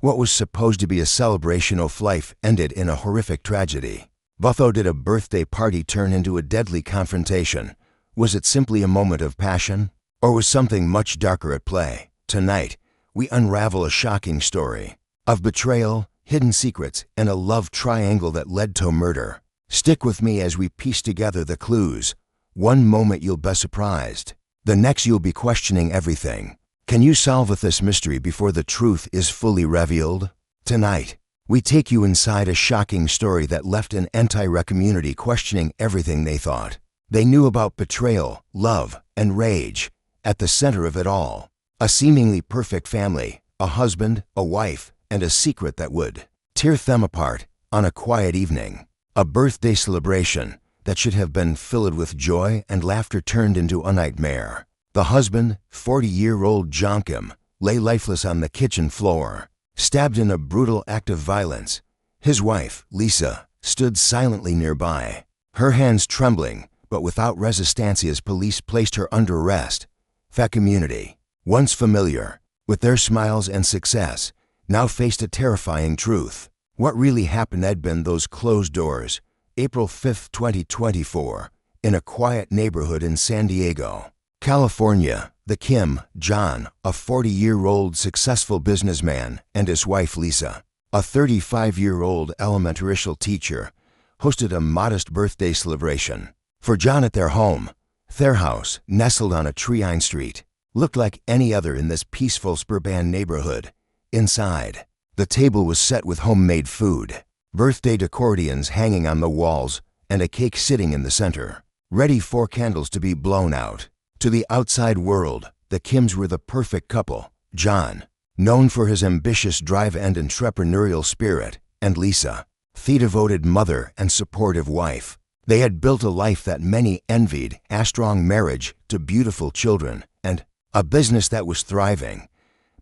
What was supposed to be a celebration of life ended in a horrific tragedy. Butho, did a birthday party turn into a deadly confrontation? Was it simply a moment of passion? Or was something much darker at play? Tonight, we unravel a shocking story of betrayal, hidden secrets, and a love triangle that led to murder. Stick with me as we piece together the clues. One moment you'll be surprised. The next you'll be questioning everything. Can you solve this mystery before the truth is fully revealed? Tonight, we take you inside a shocking story that left an entire community questioning everything they thought they knew about betrayal, love, and rage. At the center of it all, a seemingly perfect family, a husband, a wife, and a secret that would tear them apart on a quiet evening. A birthday celebration that should have been filled with joy and laughter turned into a nightmare. The husband, 40-year-old Jonkim, lay lifeless on the kitchen floor, stabbed in a brutal act of violence. His wife, Lisa, stood silently nearby, her hands trembling, but without resistance as police placed her under arrest. The community, once familiar with their smiles and success, now faced a terrifying truth. What really happened had been those closed doors. April 5, 2024, in a quiet neighborhood in San Diego, California, the Kim, John, a 40-year-old successful businessman, and his wife Lisa, a 35-year-old elementary school teacher, hosted a modest birthday celebration for John at their home. Their house, nestled on a tree-lined street, looked like any other in this peaceful suburban neighborhood. Inside, the table was set with homemade food, birthday decorations hanging on the walls, and a cake sitting in the center, ready for candles to be blown out. To the outside world, the Kims were the perfect couple. John, known for his ambitious drive and entrepreneurial spirit, and Lisa, the devoted mother and supportive wife. They had built a life that many envied, a strong marriage, to beautiful children, and a business that was thriving.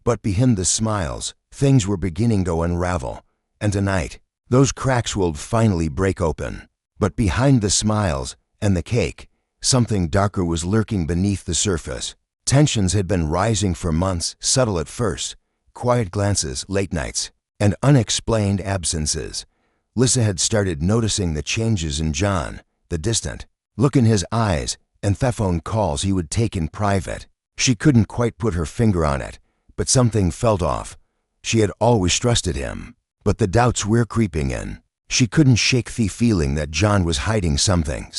But behind the smiles, things were beginning to unravel, and tonight, those cracks will finally break open. But behind the smiles and the cake, something darker was lurking beneath the surface. Tensions had been rising for months, subtle at first, quiet glances, late nights, and unexplained absences. Lisa had started noticing the changes in John, the distant look in his eyes, and the phone calls he would take in private. She couldn't quite put her finger on it, but something felt off. She had always trusted him, but the doubts were creeping in. She couldn't shake the feeling that John was hiding something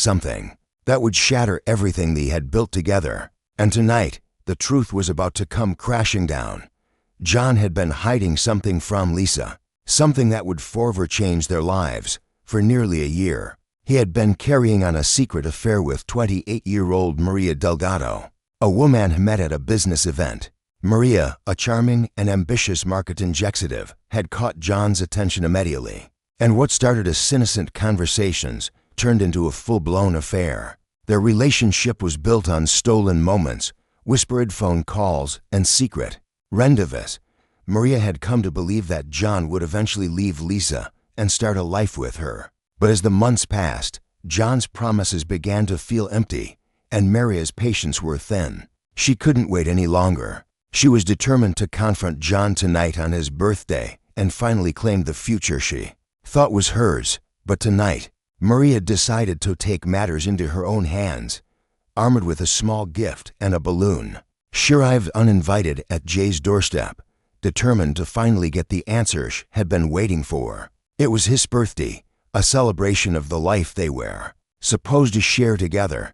that would shatter everything they had built together. And tonight, the truth was about to come crashing down. John had been hiding something from Lisa, something that would forever change their lives. For nearly a year, he had been carrying on a secret affair with 28-year-old Maria Delgado, a woman he met at a business event. Maria, a charming and ambitious marketing executive, had caught John's attention immediately, and what started as innocent conversations turned into a full-blown affair. Their relationship was built on stolen moments, whispered phone calls, and secret rendezvous. Maria had come to believe that John would eventually leave Lisa and start a life with her. But as the months passed, John's promises began to feel empty, and Maria's patience were thin. She couldn't wait any longer. She was determined to confront John tonight on his birthday and finally claim the future she thought was hers. But tonight, Maria decided to take matters into her own hands. Armed with a small gift and a balloon, she arrived uninvited at Jay's doorstep, determined to finally get the answers she had been waiting for. It was his birthday, a celebration of the life they were supposed to share together.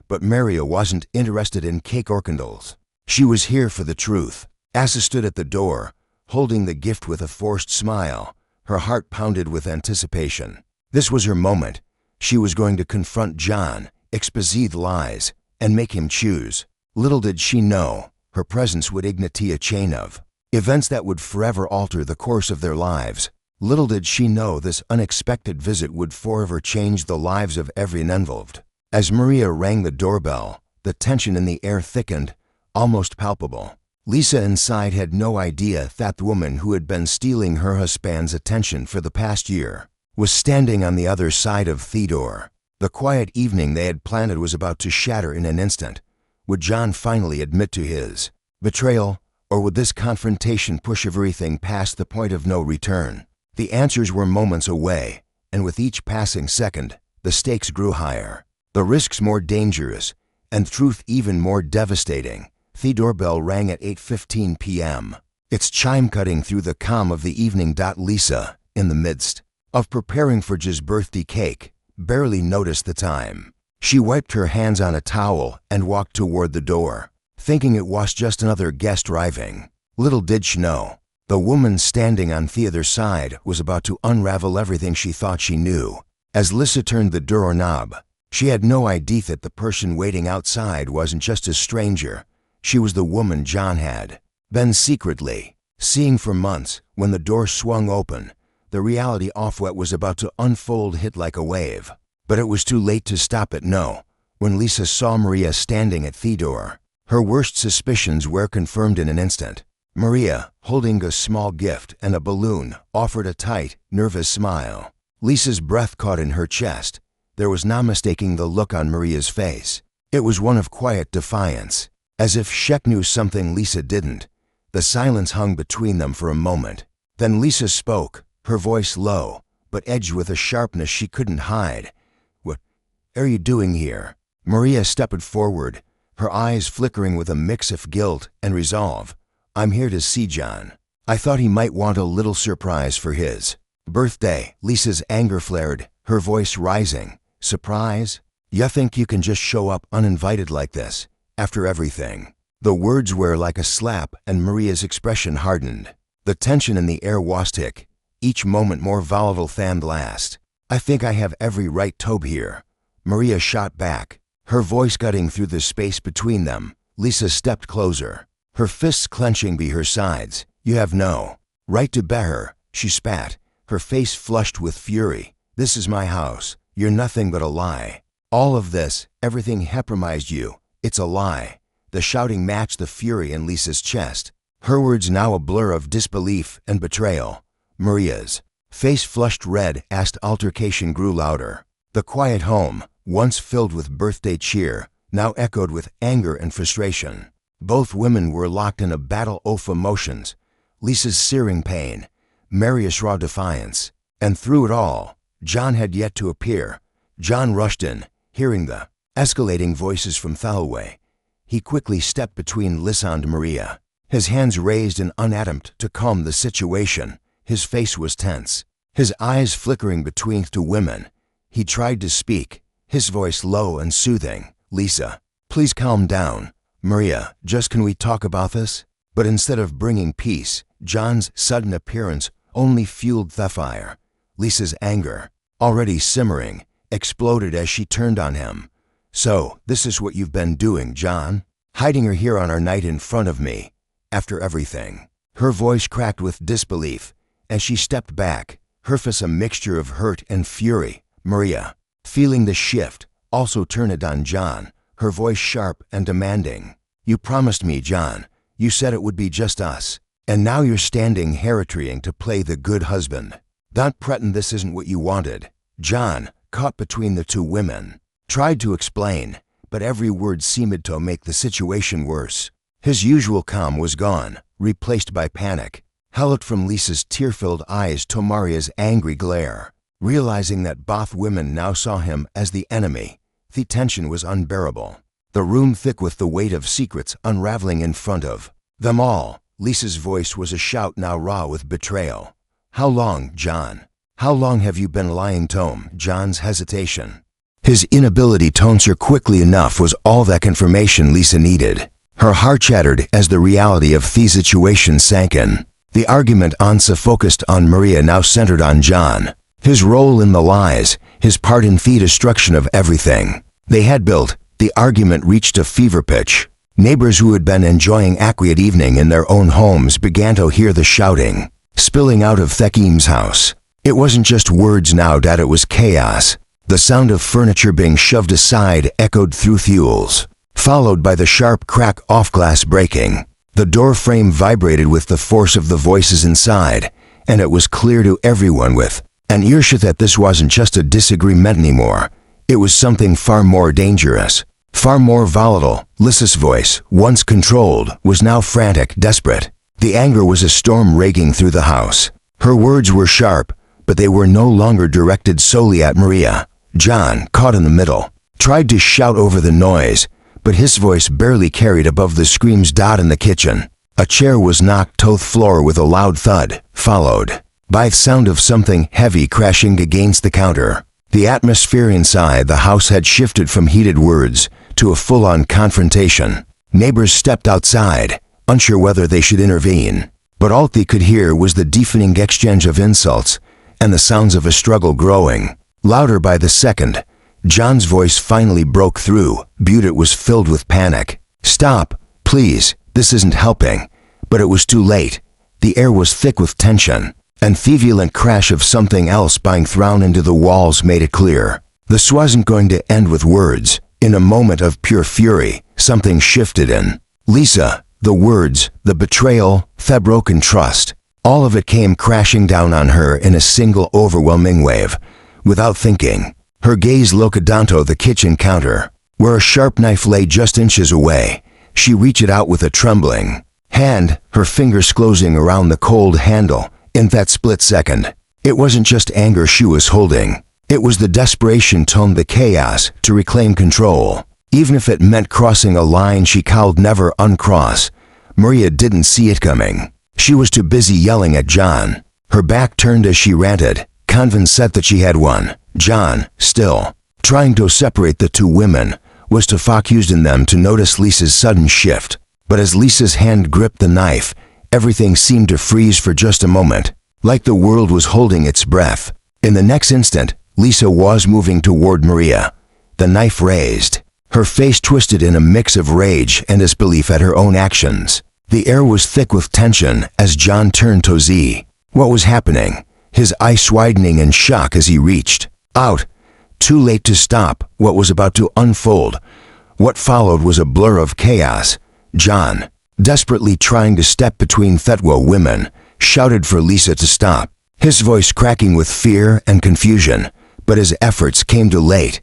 But Maria wasn't interested in cake or candles. She was here for the truth. Asa stood at the door, holding the gift with a forced smile. Her heart pounded with anticipation. This was her moment. She was going to confront John, expose the lies, and make him choose. Little did she know, her presence would ignite a chain of events that would forever alter the course of their lives. Little did she know this unexpected visit would forever change the lives of everyone involved. As Maria rang the doorbell, the tension in the air thickened, almost palpable. Lisa inside had no idea that the woman who had been stealing her husband's attention for the past year was standing on the other side of the door. The quiet evening they had planned was about to shatter in an instant. Would John finally admit to his betrayal, Or would this confrontation push everything past the point of no return? The answers were moments away, and with each passing second, the stakes grew higher, the risks more dangerous, and truth even more devastating. The doorbell rang at 8:15 p.m., its chime cutting through the calm of the evening. Lisa, in the midst of preparing for J's birthday cake, barely noticed the time. She wiped her hands on a towel and walked toward the door, thinking it was just another guest arriving. Little did she know, the woman standing on the other side was about to unravel everything she thought she knew. As Lisa turned the doorknob, she had no idea that the person waiting outside wasn't just a stranger. She was the woman John had been secretly seeing for months. When the door swung open, the reality of what was about to unfold hit like a wave. But it was too late to stop it. No. When Lisa saw Maria standing at the door, her worst suspicions were confirmed in an instant. Maria, holding a small gift and a balloon, offered a tight, nervous smile. Lisa's breath caught in her chest. There was no mistaking the look on Maria's face. It was one of quiet defiance, as if she knew something Lisa didn't. The silence hung between them for a moment. Then Lisa spoke, her voice low, but edged with a sharpness she couldn't hide. "What are you doing here?" Maria stepped forward, her eyes flickering with a mix of guilt and resolve. "I'm here to see John. I thought he might want a little surprise for his birthday." Lisa's anger flared, her voice rising. "Surprise? You think you can just show up uninvited like this, after everything?" The words were like a slap, and Maria's expression hardened. The tension in the air was thick, each moment more volatile than the last. "I think I have every right to be here," Maria shot back, her voice cutting through the space between them. Lisa stepped closer, her fists clenching by her sides. "You have no right to be here," she spat, her face flushed with fury. "This is my house. You're nothing but a lie. All of this, everything compromised you. It's a lie." The shouting matched the fury in Lisa's chest, her words now a blur of disbelief and betrayal. Maria's face flushed red as the altercation grew louder. The quiet home, once filled with birthday cheer, now echoed with anger and frustration. Both women were locked in a battle of emotions. Lisa's searing pain, Maria's raw defiance. And through it all, John had yet to appear. John rushed in, hearing the escalating voices from Thalway. He quickly stepped between Lisa and Maria, his hands raised in an attempt to calm the situation. His face was tense, his eyes flickering between two women. He tried to speak, his voice low and soothing. "Lisa, please calm down." "Maria, just can we talk about this?" But instead of bringing peace, John's sudden appearance only fueled the fire. Lisa's anger, already simmering, exploded as she turned on him. "So, this is what you've been doing, John? Hiding her here on our night in front of me, after everything?" Her voice cracked with disbelief as she stepped back, her face a mixture of hurt and fury. Maria, feeling the shift, also turned on John, her voice sharp and demanding. "You promised me, John. You said it would be just us. And now you're standing here trying to play the good husband. Don't pretend this isn't what you wanted." John, caught between the two women, tried to explain, but every word seemed to make the situation worse. His usual calm was gone, replaced by panic, held from Lisa's tear-filled eyes to Maria's angry glare. Realizing that both women now saw him as the enemy, the tension was unbearable. The room thick with the weight of secrets unraveling in front of them all. Lisa's voice was a shout now raw with betrayal. "How long, John? How long have you been lying to him?" John's hesitation, his inability to answer quickly enough, was all that confirmation Lisa needed. Her heart shattered as the reality of the situation sank in. The argument once focused on Maria now centered on John, his role in the lies, his part in the destruction of everything they had built. The argument reached a fever pitch. Neighbors who had been enjoying a quiet evening in their own homes began to hear the shouting spilling out of Thekim's house. It wasn't just words now, that it was chaos. The sound of furniture being shoved aside echoed through Thewles, followed by the sharp crack of glass breaking. The door frame vibrated with the force of the voices inside, and it was clear to everyone with an earshot that this wasn't just a disagreement anymore. It was something far more dangerous. Far more volatile, Lisa's voice, once controlled, was now frantic, desperate. The anger was a storm raging through the house. Her words were sharp, but they were no longer directed solely at Maria. John, caught in the middle, tried to shout over the noise, but his voice barely carried above the screams in the kitchen. A chair was knocked to the floor with a loud thud, followed by the sound of something heavy crashing against the counter. The atmosphere inside the house had shifted from heated words to a full-on confrontation. Neighbors stepped outside, unsure whether they should intervene, but all they could hear was the deafening exchange of insults and the sounds of a struggle growing louder by the second. John's voice finally broke through. It was filled with panic. "Stop, please, this isn't helping." But it was too late. The air was thick with tension, and the violent crash of something else being thrown into the walls made it clear. This wasn't going to end with words. In a moment of pure fury, something shifted in Lisa. The words, the betrayal, the broken trust, all of it came crashing down on her in a single overwhelming wave. Without thinking, her gaze looked down to the kitchen counter, where a sharp knife lay just inches away. She reached it out with a trembling hand, her fingers closing around the cold handle. In that split second, it wasn't just anger she was holding. It was the desperation to the chaos, to reclaim control. Even if it meant crossing a line she cowed never uncross. Maria didn't see it coming. She was too busy yelling at John. Her back turned as she ranted, convinced that she had won. John, still trying to separate the two women, was too focused in them to notice Lisa's sudden shift. But as Lisa's hand gripped the knife, everything seemed to freeze for just a moment, like the world was holding its breath. In the next instant, Lisa was moving toward Maria, the knife raised. Her face twisted in a mix of rage and disbelief at her own actions. The air was thick with tension as John turned to Z. What was happening? His eyes widening in shock as he reached out, too late to stop what was about to unfold. What followed was a blur of chaos. John, desperately trying to step between Thetwa women, shouted for Lisa to stop, his voice cracking with fear and confusion, but his efforts came too late.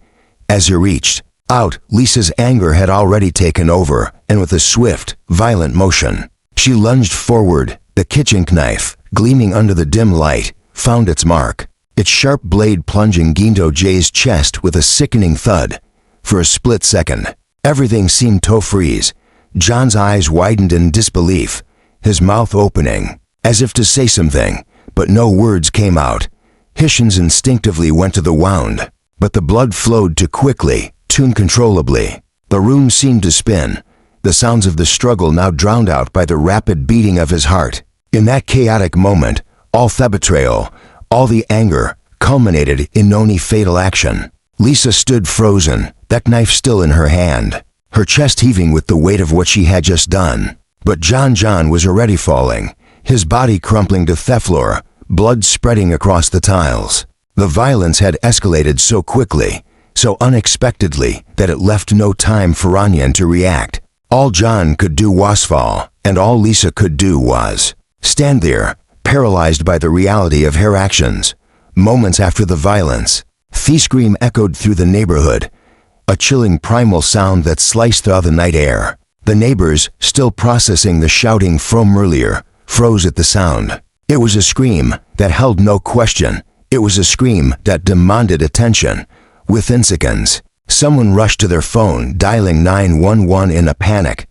As he reached out, Lisa's anger had already taken over, and with a swift, violent motion, she lunged forward. The kitchen knife, gleaming under the dim light, found its mark, its sharp blade plunging into Jay's chest with a sickening thud. For a split second, everything seemed to freeze. John's eyes widened in disbelief, his mouth opening, as if to say something, but no words came out. His hands instinctively went to the wound, but the blood flowed too quickly, too uncontrollably. The room seemed to spin, the sounds of the struggle now drowned out by the rapid beating of his heart. In that chaotic moment, all the betrayal, all the anger, culminated in only fatal action. Lisa stood frozen, that knife still in her hand, her chest heaving with the weight of what she had just done. But John was already falling, his body crumpling to the floor, blood spreading across the tiles. The violence had escalated so quickly, so unexpectedly, that it left no time for Ranyan to react. All John could do was fall, and all Lisa could do was stand there, paralyzed by the reality of her actions. Moments after the violence, the scream echoed through the neighborhood, a chilling primal sound that sliced through the night air. The neighbors, still processing the shouting from earlier, froze at the sound. It was a scream that held no question. It was a scream that demanded attention. Within seconds, someone rushed to their phone, dialing 911 in a panic.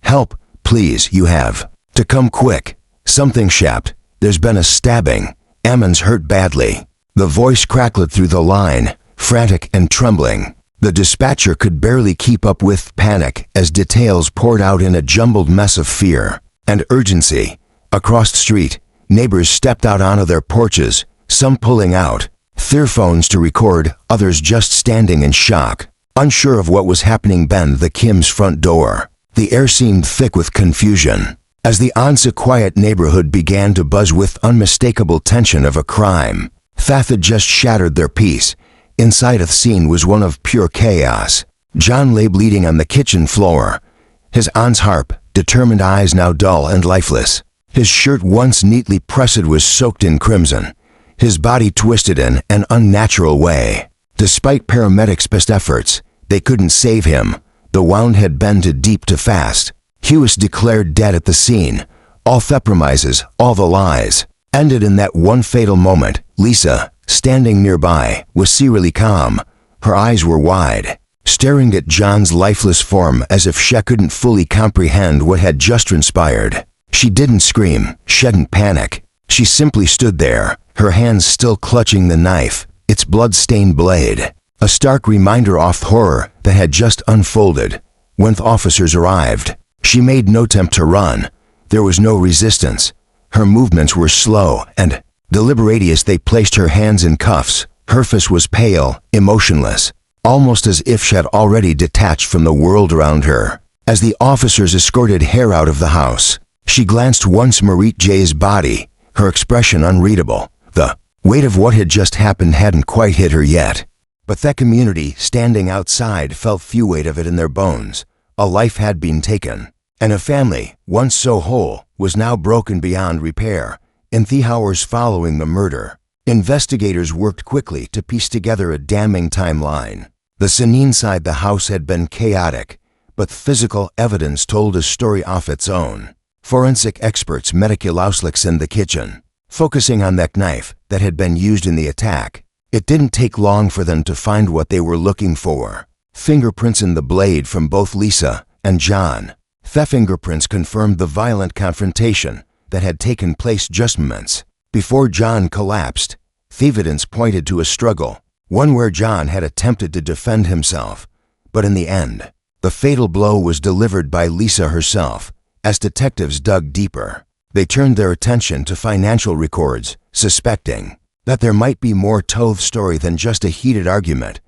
"Help, please, you have to come quick. Something shapped. There's been a stabbing. Ammon's hurt badly." The voice crackled through the line, frantic and trembling. The dispatcher could barely keep up with panic as details poured out in a jumbled mess of fear and urgency. Across the street, neighbors stepped out onto their porches, some pulling out their phones to record, others just standing in shock, unsure of what was happening behind the Kim's front door. The air seemed thick with confusion, as the once quiet neighborhood began to buzz with unmistakable tension of a crime that had just shattered their peace. Inside of the scene was one of pure chaos. John lay bleeding on the kitchen floor, his aunt's harp, determined eyes now dull and lifeless. His shirt, once neatly pressed, was soaked in crimson, his body twisted in an unnatural way. Despite paramedics' best efforts, they couldn't save him. The wound had been too deep to fast. He was declared dead at the scene. All the promises, all the lies, ended in that one fatal moment. Lisa, standing nearby, was eerily calm. Her eyes were wide, staring at John's lifeless form as if she couldn't fully comprehend what had just transpired. She didn't scream, she didn't panic. She simply stood there, her hands still clutching the knife, its blood-stained blade, a stark reminder of horror that had just unfolded. When the officers arrived, she made no attempt to run. There was no resistance. Her movements were slow and deliberate as they placed her hands in cuffs. Her face was pale, emotionless, almost as if she had already detached from the world around her. As the officers escorted her out of the house, she glanced once Marie J's body, her expression unreadable. The weight of what had just happened hadn't quite hit her yet. But that community standing outside felt few weight of it in their bones. A life had been taken, and a family, once so whole, was now broken beyond repair. In the hours following the murder, investigators worked quickly to piece together a damning timeline. The scene inside the house had been chaotic, but physical evidence told a story of its own. Forensic experts meticulously in the kitchen, focusing on that knife that had been used in the attack. It didn't take long for them to find what they were looking for. Fingerprints in the blade from both Lisa and John. The fingerprints confirmed the violent confrontation that had taken place just moments before John collapsed. The evidence pointed to a struggle, one where John had attempted to defend himself. But in the end, the fatal blow was delivered by Lisa herself. As detectives dug deeper, they turned their attention to financial records, suspecting that there might be more to the story than just a heated argument.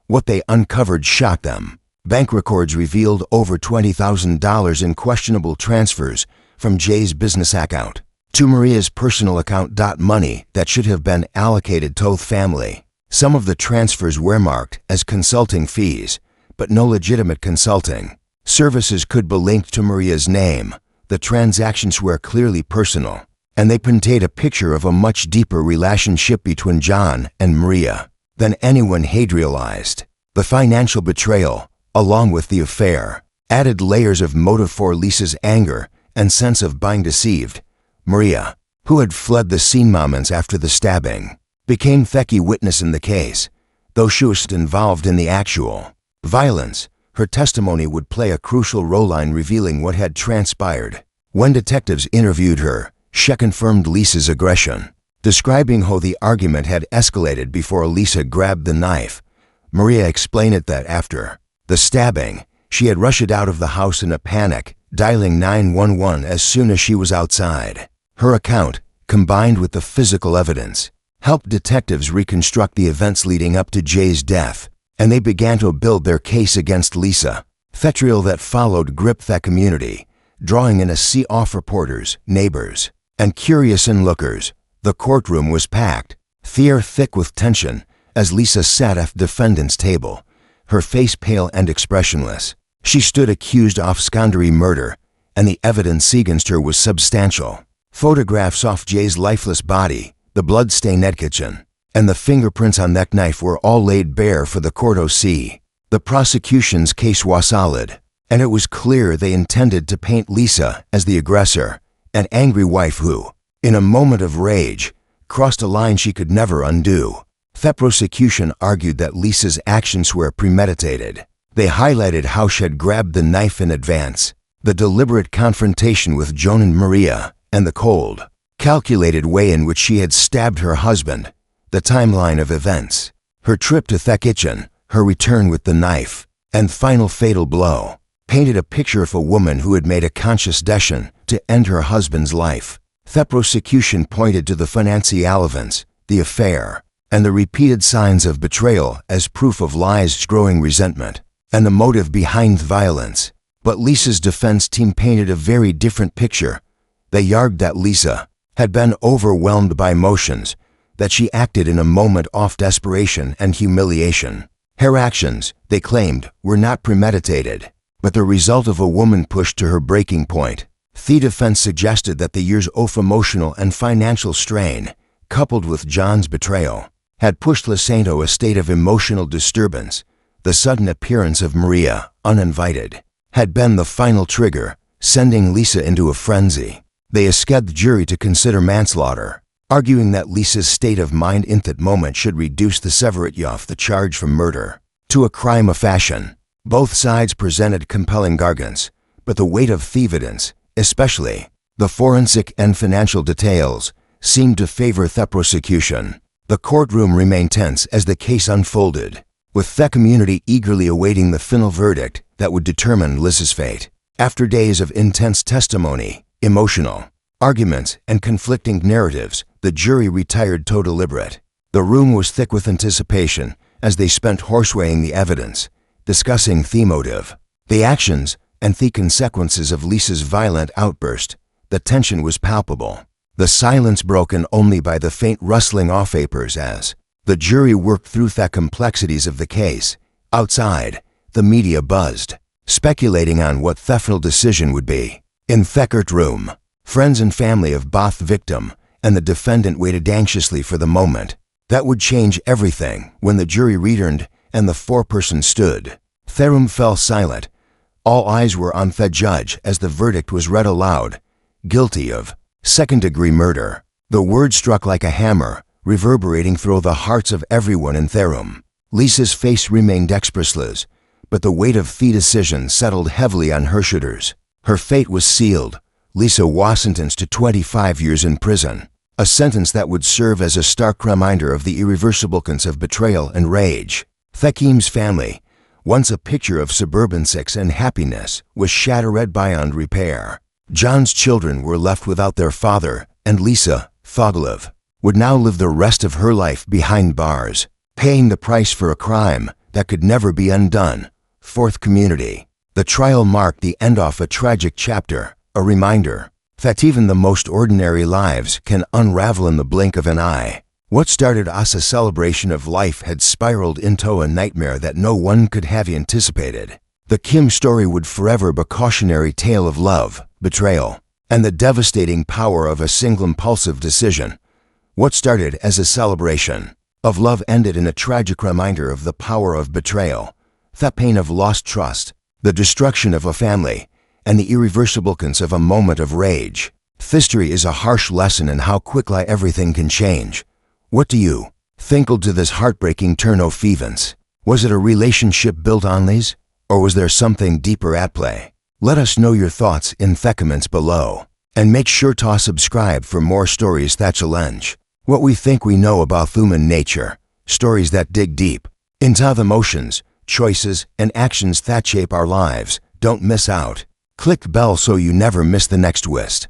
What they uncovered shocked them. Bank records revealed over $20,000 in questionable transfers from Jay's business account to Maria's personal account. Money that should have been allocated to the family. Some of the transfers were marked as consulting fees, but no legitimate consulting services could be linked to Maria's name. The transactions were clearly personal, and they painted a picture of a much deeper relationship between John and Maria than anyone had realized. The financial betrayal, along with the affair, added layers of motive for Lisa's anger and sense of being deceived. Maria, who had fled the scene moments after the stabbing, became the key witness in the case. Though she was involved in the actual violence, her testimony would play a crucial role in revealing what had transpired. When detectives interviewed her, she confirmed Lisa's aggression, describing how the argument had escalated before Lisa grabbed the knife. Maria explained it that after the stabbing, she had rushed out of the house in a panic, dialing 911 as soon as she was outside. Her account, combined with the physical evidence, helped detectives reconstruct the events leading up to Jay's death, and they began to build their case against Lisa. The trial that followed gripped that community, drawing in a sea of reporters, neighbors, and curious onlookers. The courtroom was packed, the air thick with tension, as Lisa sat at the defendant's table, her face pale and expressionless. She stood accused of secondary murder, and the evidence against her was substantial. Photographs of Jay's lifeless body, the blood-stained kitchen, and the fingerprints on that knife were all laid bare for the court to see. The prosecution's case was solid, and it was clear they intended to paint Lisa as the aggressor, an angry wife who, in a moment of rage, crossed a line she could never undo. The prosecution argued that Lisa's actions were premeditated. They highlighted how she had grabbed the knife in advance, the deliberate confrontation with Joan and Maria, and the cold, calculated way in which she had stabbed her husband. The timeline of events, her trip to the kitchen, her return with the knife, and final fatal blow, painted a picture of a woman who had made a conscious decision to end her husband's life. The prosecution pointed to the financial events, the affair, and the repeated signs of betrayal as proof of lies, growing resentment, and the motive behind the violence. But Lisa's defense team painted a very different picture. They argued that Lisa had been overwhelmed by emotions, that she acted in a moment of desperation and humiliation. Her actions, they claimed, were not premeditated, but the result of a woman pushed to her breaking point. The defense suggested that the years of emotional and financial strain, coupled with John's betrayal, had pushed Lisa into a state of emotional disturbance. The sudden appearance of Maria, uninvited, had been the final trigger, sending Lisa into a frenzy. They asked the jury to consider manslaughter, arguing that Lisa's state of mind in that moment should reduce the severity of the charge from murder to a crime of passion. Both sides presented compelling arguments, but the weight of the evidence, especially the forensic and financial details, seemed to favor the prosecution. The courtroom remained tense as the case unfolded, with the community eagerly awaiting the final verdict that would determine Lisa's fate. After days of intense testimony, emotional arguments, and conflicting narratives, the jury retired to deliberate. The room was thick with anticipation as they spent horsewaying the evidence, discussing the motive, the actions, and the consequences of Lisa's violent outburst. The tension was palpable, the silence broken only by the faint rustling of papers as the jury worked through the complexities of the case. Outside, the media buzzed, speculating on what the final decision would be. In the courtroom, friends and family of both the victim and the defendant waited anxiously for the moment that would change everything. When the jury returned and the foreperson stood, the room fell silent. All eyes were on the judge as the verdict was read aloud. Guilty of second-degree murder. The word struck like a hammer, reverberating through the hearts of everyone in the room. Lisa's face remained expressionless, but the weight of the decision settled heavily on her shoulders. Her fate was sealed. Lisa was sentenced to 25 years in prison, a sentence that would serve as a stark reminder of the irreversible consequences of betrayal and rage. Thakim's family, once a picture of suburban success and happiness, was shattered beyond repair. John's children were left without their father, and Lisa Thoglev would now live the rest of her life behind bars, paying the price for a crime that could never be undone. Fourth community. The trial marked the end of a tragic chapter, a reminder that even the most ordinary lives can unravel in the blink of an eye. What started as a celebration of life had spiraled into a nightmare that no one could have anticipated. The Kim story would forever be a cautionary tale of love, betrayal, and the devastating power of a single impulsive decision. What started as a celebration of love ended in a tragic reminder of the power of betrayal, the pain of lost trust, the destruction of a family, and the irreversible consequences of a moment of rage. History is a harsh lesson in how quickly everything can change. What do you think led to this heartbreaking turn of events? Was it a relationship built on lies, or was there something deeper at play? Let us know your thoughts in the comments below, and make sure to subscribe for more stories that challenge what we think we know about human nature, stories that dig deep into the emotions, choices, and actions that shape our lives. Don't miss out. Click the bell so you never miss the next twist.